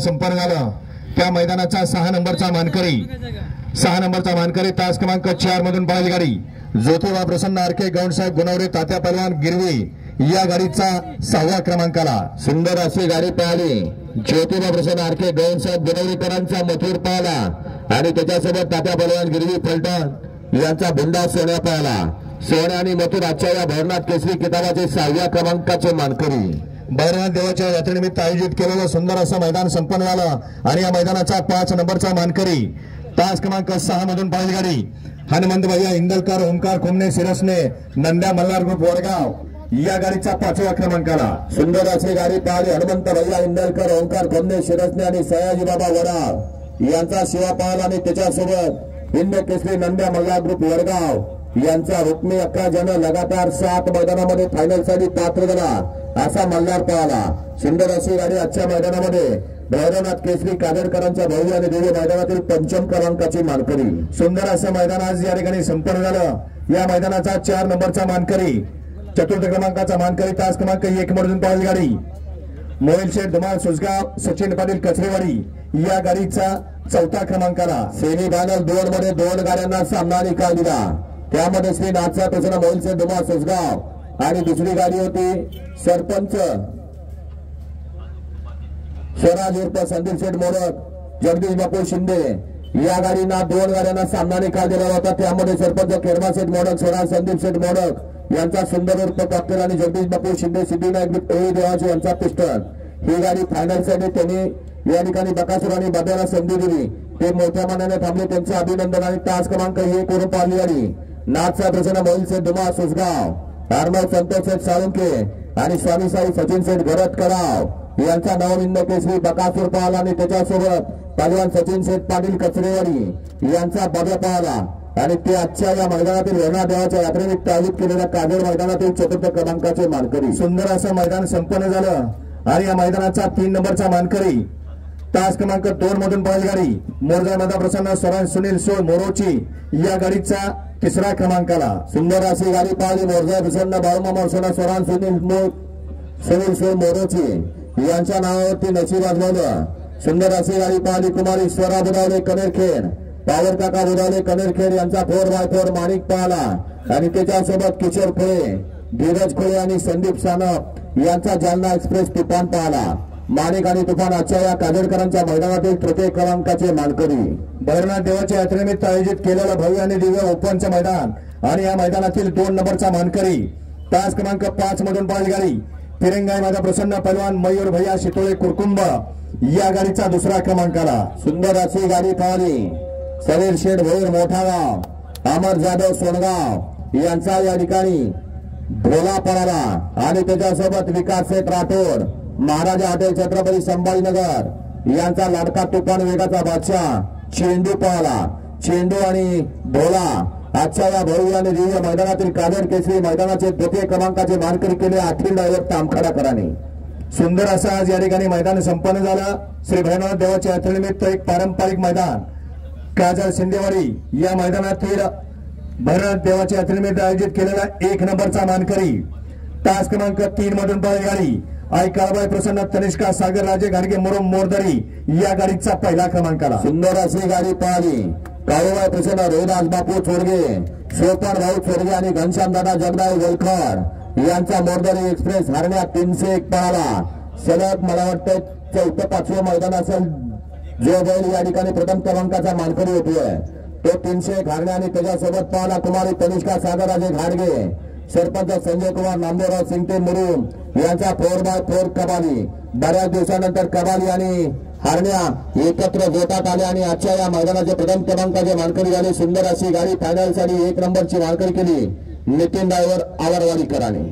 संपन्न झाला। त्या मैदानाचा 6 नंबरचा मानकरी तास क्रमांक 4 मधून पळाली गाडी ज्योतिबा प्रसन्न आरके गौंडसाहेब गुणवरे तात्या पहलवान गिरवी या गाडीचा 6व्या क्रमांकाला सुंदर अशी गाडी पळाली। ज्योतिबा प्रसन्न आरके गौंडसाहेब गुणवरेकरांचा मथुर पळाला आणि त्याच्यासोबत तात्या पहलवान गिरवी फलटण यांचा बुंडा सोन्या पळाला। सोन्या आणि मथुर आजच्या या भैरवनाथ केसरी किताबाचे 6व्या क्रमांकाचे मानकरी। भैरवनाथ देवाच्या यात्रेनिमित्त आयोजित केलेलं सुंदर असं मैदान संपन्न झालं आणि या मैदानाचा 5 नंबरचा मानकरी तास क्रमांक 6 मधून पळाली गाडी हनुमंत भैया इंदलकर ओंकार खोमणे सिरसने नंद्या मल्हार ग्रुप वडगाव या गाडीचा 5व्या क्रमांकाला सुंदर अशी गाडी पळाली। हनुमंत भैया इंदलकर ओंकार खोमणे सिरसने आणि सयाजी बाबा वडाव यांचा शिवा पळाला आणि त्याच्यासोबत हिंद केसरी नंद्या मल्हार ग्रुप वडगाव यांचा हुकमी 11 जण लगातार 7 मैदानामध्ये फायनल साठी पात्र झाला असा मल्हार पळाला। सुंदर अशी गाडी आजच्या मैदानामध्ये भैरवनाथ केसरी कादरकरांच्या भव्य आणि दिव्य मैदानातील 5म क्रमांकाची मानकरी। सुंदर असं मैदान आज या ठिकाणी संपन्न झालं। या मैदानाचा 4 नंबरचा मानकरी 4th क्रमांकाचा मानकरी तास क्रमांक 1 मधून पळाली गाडी मोहिल शेठ धुमाळ सुसगाव सचिन पाटील कचरेवाडी या गाडीचा 4था क्रमांकाला सेमी फायनल 2 मध्ये 2 गाड्यांना सामना निकाल दिला। त्यामध्ये श्री नाथचा प्रसन्न मोहिल शेठ धुमाळ सुसगाव आणि दुसरी गाडी होती सरपंच स्वराज उर्फ संदीप शेठ मोडक जगदीश बापू शिंदे या गाडीना 2 गाड्यांना सामना निकाल दिला होता। त्यामध्ये सरपंच केरमा शेठ मोडक स्वराज संदीप शेठ मोडक यांचा सुंदर उर्फ कॉकटेल आणि जगदीश बापू शिंदे सिद्धिनायक देवाजी यांचा पिस्टन ही गाडी फायनल साठी त्यांनी या ठिकाणी बकासूर आणि बाब्याला संधी दिली। ते मोठ्या मनाने थांबले त्यांचे अभिनंदन आणि तास क्रमांक 1 वरून पाहिली गाडी नाथचा प्रसन्न मोहिल शेठ धुमाळ सुसगाव अर्णव संतोष शेठ साळुंके आणि स्वामी साई सचिन शेठ भरत कडाव यांचा नवहिंद केसरी बकासूर पळाला आणि त्याच्यासोबत पहलवान सचिन शेठ पाटील कचरेवाडी यांचा बाब्या पळाला आणि ते आजच्या या मैदानातील भैरवनाथ देवाच्या यात्रेनिमित्त आयोजित केलेल्या काजळ मैदानातील 4th क्रमांकाचे मानकरी। सुंदर असं मैदान संपन्न झालं आणि या मैदानाचा 3 नंबरचा मानकरी तास क्रमांक 2 मधून पळाली गाडी मोरजा मधा प्रसन्न स्वराज सुनील सोळ मोरोची या गाडीचा 3रा क्रमांकाला सुंदर अशी गाडी पळाली मोरजा प्रसन्न बाळूमामा स्वराज सुनील सोळ मोरोची यांच्या नावावरती नशीब आजमावलं। सुंदर अशी गाडी पळाली कुमारी ईश्वरा बुधावले कनेरखेड पावर काका बुधावले कनेरखेड यांचा 4x4 माणिक पळाला आणि त्याच्यासोबत किशोर खोळे धीरज खोळे आणि संदीप सानप यांचा जालना एक्सप्रेस तुफान पळाला। माणिक आणि तुफान आजच्या या काजळकरांच्या मैदानातील 3य क्रमांकाचे मानकरी। भैरवनाथ देवाच्या यात्रेनिमित्त आयोजित केलेलं भव्य आणि दिव्य ओपनचं मैदान आणि या मैदानातील 2 नंबरचा मानकरी तास क्रमांक 5 मधून पळाली गाडी फिरंगाई माझा प्रसन्न पहलवान मयूर भैया शितोळे कुरकुंब या गाडीचा 2रा क्रमांकाला सुंदर अशी गाडी पळाली समीर शेठ भोईर मोठागाव अमर जाधव सोनगाव यांचा या ठिकाणी ढोला पळाला आणि त्याच्यासोबत विकास शेठ राठोड महाराजा हॉटेल छत्रपती संभाजीनगर यांचा लाडका तुफान वेगाचा बादशाह चेंडू पळाला। चेंडू आणि ढोला आजच्या या भव्य आणि दिव्य मैदानातील काजळ केसरी मैदानाचे 2य क्रमांकाचे मानकरी केले आठवी ड्रायव्हर तामखडाकरांनी। सुंदर असं आज या ठिकाणी मैदान संपन्न झालं। श्री भैरवनाथ देवाच्या यात्रेनिमित्त एक पारंपरिक मैदान काजळ शिंदेवाडी या मैदानातील भैरवनाथ देवाच्या यात्रेनिमित्त आयोजित केलेला 1 नंबरचा मानकरी तास क्रमांक 3 मधून पळाली गाडी आई काळबाई प्रसन्न तनिष्का सागर राजे घाडगे मुरुम मोरदरी या गाडीचा 1ला क्रमांकाला सुंदर अशी गाडी पळाली काळूबाई प्रसन्न रोहिदास बापू चोरगे सोपान भाऊ चोरगे आणि घनश्याम दादा जगदाई गोलखड यांचा मोरदरी एक्सप्रेस हरण्या 301 पळाला। सलग मला वाटतं 4th-5वे मैदान असेल जो बैल या ठिकाणी प्रथम क्रमांकाचा मानकरी होतोय तो 301 हरण्या आणि त्याच्यासोबत पळाला कुमारी तनिष्का सागर राजे घाडगे सरपंच संजय कुमार नामदेवराव सिंगटे मुरुम यांचा 4x4 कबाली। बऱ्याच दिवसानंतर कबाली आणि हरण्या एकत्र गोटात आले आणि आजच्या या मैदानाचे प्रथम क्रमांकाचे मानकरी झाले। सुंदर अशी गाडी फायनल साठी 1 नंबरची मानकरी केली नितीन ड्रायव्हर आवरवाडीकरांनी।